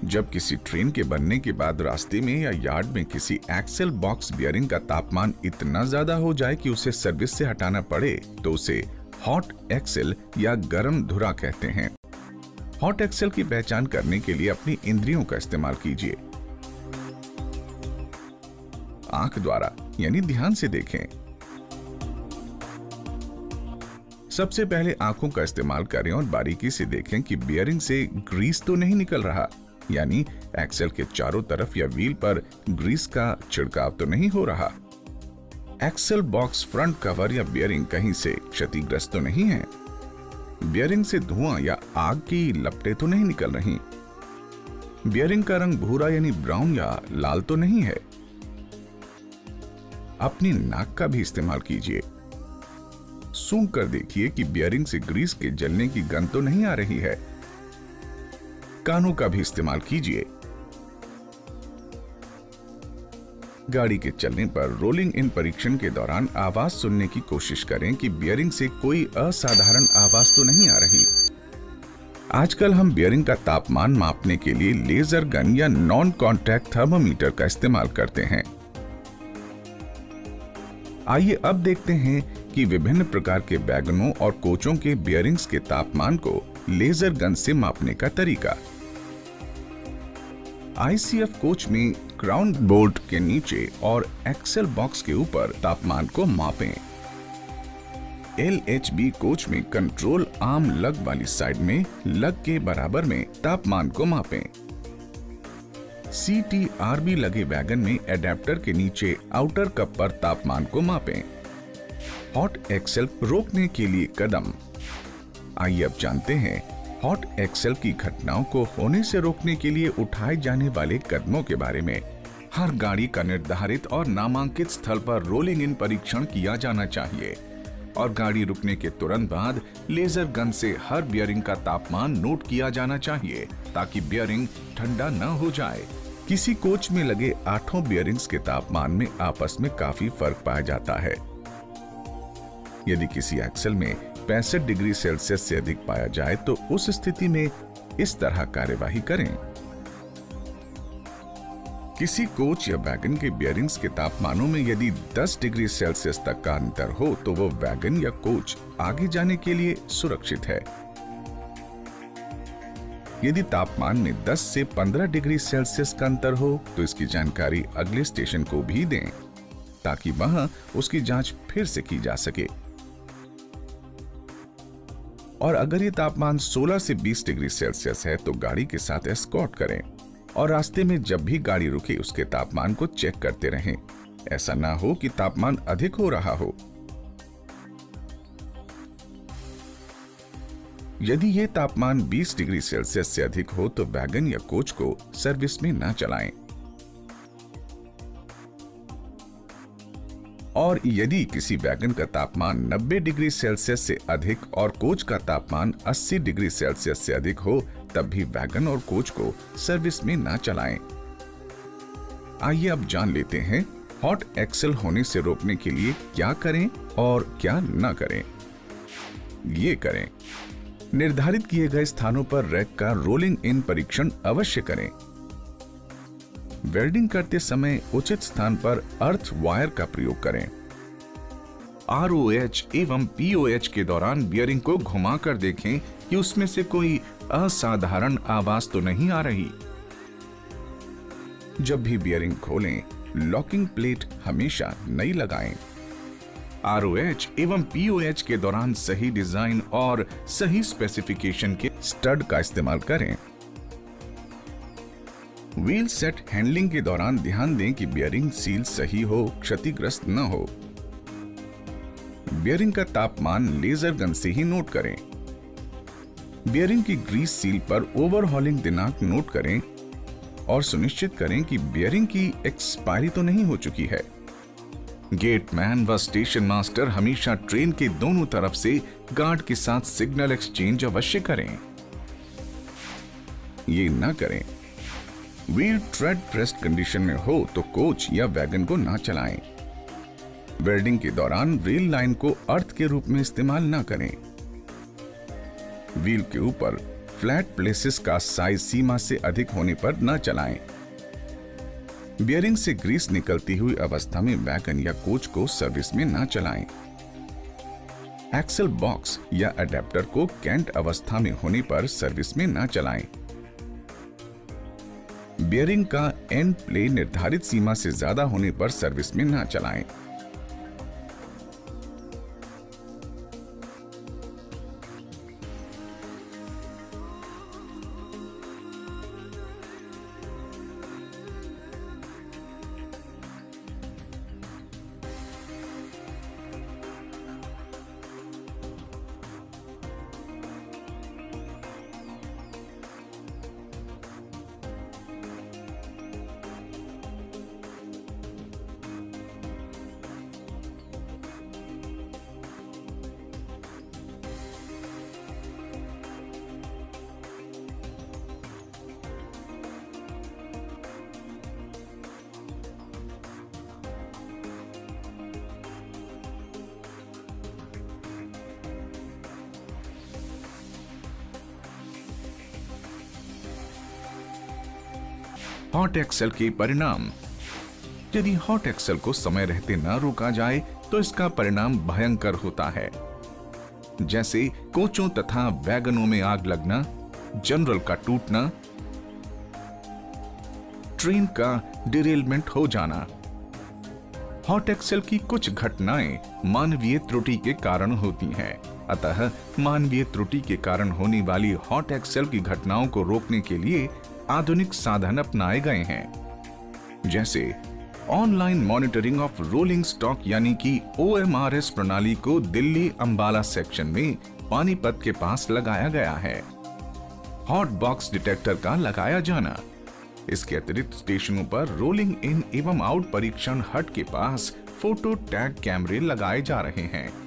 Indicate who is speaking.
Speaker 1: जब किसी ट्रेन के बनने के बाद रास्ते में या यार्ड में किसी एक्सेल बॉक्स बियरिंग का तापमान इतना ज्यादा हो जाए कि उसे सर्विस से हटाना पड़े तो उसे हॉट एक्सेल या गर्म धुरा कहते हैं। हॉट एक्सेल की पहचान करने के लिए अपनी इंद्रियों का इस्तेमाल कीजिए। आंख द्वारा यानी ध्यान से देखें। सबसे पहले आंखों का इस्तेमाल करें और बारीकी से देखें कि बियरिंग से ग्रीस तो नहीं निकल रहा, यानी एक्सेल के चारों तरफ या व्हील पर ग्रीस का छिड़काव तो नहीं हो रहा। एक्सेल बॉक्स फ्रंट कवर या बियरिंग कहीं से क्षतिग्रस्त तो नहीं है। बियरिंग से धुआं या आग की लपटें तो नहीं निकल रही। बियरिंग का रंग भूरा यानी ब्राउन या लाल तो नहीं है। अपनी नाक का भी इस्तेमाल कीजिए। सूंघ कर देखिए कि बियरिंग से ग्रीस के जलने की गंध तो नहीं आ रही है। कानों का भी इस्तेमाल कीजिए। गाड़ी के चलने पर रोलिंग इन परीक्षण के दौरान आवाज सुनने की कोशिश करें कि बियरिंग से कोई असाधारण आवाज तो नहीं आ रही। आजकल हम बियरिंग का तापमान मापने के लिए लेजर गन या नॉन कॉन्टैक्ट थर्मोमीटर का इस्तेमाल करते हैं। आइए अब देखते हैं कि विभिन्न प्रकार के वैगनों और कोचों के बियरिंग्स के तापमान को लेजर गन से मापने का तरीका। आईसीएफ कोच में ग्राउंड बोल्ट के नीचे और एक्सेल बॉक्स के ऊपर तापमान को मापें। एलएचबी कोच में कंट्रोल आर्म लग वाली साइड में लग के बराबर में तापमान को मापें। सीटीआरबी लगे वैगन में एडेप्टर के नीचे आउटर कप पर तापमान को मापें। हॉट एक्सेल रोकने के लिए कदम। आइए अब जानते हैं हॉट एक्सेल की घटनाओं को होने से रोकने के लिए उठाए जाने वाले कदमों के बारे में। हर गाड़ी का निर्धारित और नामांकित स्थल पर रोलिंग इन परीक्षण किया जाना चाहिए और गाड़ी रुकने के तुरंत बाद लेजर गन से हर बियरिंग का तापमान नोट किया जाना चाहिए ताकि बियरिंग ठंडा न हो जाए। किसी कोच में लगे 8 बियरिंग्स के तापमान में आपस में काफी फर्क पाया जाता है। यदि किसी एक्सेल में 65 डिग्री सेल्सियस से अधिक पाया जाए तो उस स्थिति में इस तरह कार्यवाही करें। किसी कोच या वैगन के बियरिंग्स के तापमानों में यदि 10 डिग्री सेल्सियस तक का अंतर हो तो वो वैगन या कोच आगे जाने के लिए सुरक्षित है। यदि तापमान में 10 से 15 डिग्री सेल्सियस का अंतर हो तो इसकी जानकारी अगले स्टेशन को भी दें ताकि वहां उसकी जांच फिर से की जा सके। और अगर ये तापमान 16 से 20 डिग्री सेल्सियस है तो गाड़ी के साथ एस्कॉर्ट करें और रास्ते में जब भी गाड़ी रुके उसके तापमान को चेक करते रहें। ऐसा ना हो कि तापमान अधिक हो रहा हो। यदि ये तापमान 20 डिग्री सेल्सियस से अधिक हो तो वैगन या कोच को सर्विस में ना चलाएं। और यदि किसी वैगन का तापमान 90 डिग्री सेल्सियस से अधिक और कोच का तापमान 80 डिग्री सेल्सियस से अधिक हो तब भी वैगन और कोच को सर्विस में ना चलाएं। आइए अब जान लेते हैं हॉट एक्सेल होने से रोकने के लिए क्या करें और क्या ना करें। ये करें, निर्धारित किए गए स्थानों पर रैक का रोलिंग इन परीक्षण अवश्य करें। वेल्डिंग करते समय उचित स्थान पर अर्थ वायर का प्रयोग करें। आरओएच एवं पीओएच के दौरान बियरिंग को घुमाकर देखें कि उसमें से कोई असाधारण आवाज तो नहीं आ रही। जब भी बियरिंग खोलें, लॉकिंग प्लेट हमेशा नई लगाएं। आरओएच एवं पीओएच के दौरान सही डिजाइन और सही स्पेसिफिकेशन के स्टड का इस्तेमाल करें। व्हील सेट हैंडलिंग के दौरान ध्यान दें कि बियरिंग सील सही हो, क्षतिग्रस्त न हो। बियरिंग का तापमान लेजर गन से ही नोट करें। बियरिंग की ग्रीस सील पर ओवरहॉलिंग दिनांक नोट करें और सुनिश्चित करें कि बियरिंग की एक्सपायरी तो नहीं हो चुकी है। गेटमैन व स्टेशन मास्टर हमेशा ट्रेन के दोनों तरफ से गार्ड के साथ सिग्नल एक्सचेंज अवश्य करें। ये न करें। व्हील ट्रेड प्रेस्ड कंडीशन में हो तो कोच या वैगन को ना चलाएं। वेल्डिंग के दौरान रेल लाइन को अर्थ के रूप में इस्तेमाल ना करें। व्हील के ऊपर फ्लैट प्लेसेस का साइज सीमा से अधिक होने पर न चलाएं। बियरिंग से ग्रीस निकलती हुई अवस्था में वैगन या कोच को सर्विस में न चलाएं। एक्सल बॉक्स या अडेप्टर को कैंट अवस्था में होने पर सर्विस में न चलाएं। बियरिंग का एंड प्ले निर्धारित सीमा से ज्यादा होने पर सर्विस में न चलाएं। हॉट एक्सेल के परिणाम। यदि हॉट एक्सेल को समय रहते न रोका जाए तो इसका परिणाम भयंकर होता है, जैसे कोचों तथा वैगनों में आग लगना, जनरल का टूटना, ट्रेन का डिरेलमेंट हो जाना। हॉट एक्सेल की कुछ घटनाएं मानवीय त्रुटि के कारण होती हैं, अतः मानवीय त्रुटि के कारण होने वाली हॉट एक्सेल की घटनाओं को रोकने के लिए आधुनिक साधन अपनाए गए हैं, जैसे online monitoring of rolling stock यानी कि OMRS प्रणाली को दिल्ली अंबाला सेक्शन में पानीपत के पास लगाया गया है। हॉट बॉक्स डिटेक्टर का लगाया जाना। इसके अतिरिक्त स्टेशनों पर रोलिंग इन एवं आउट परीक्षण हट के पास फोटो टैग कैमरे लगाए जा रहे हैं।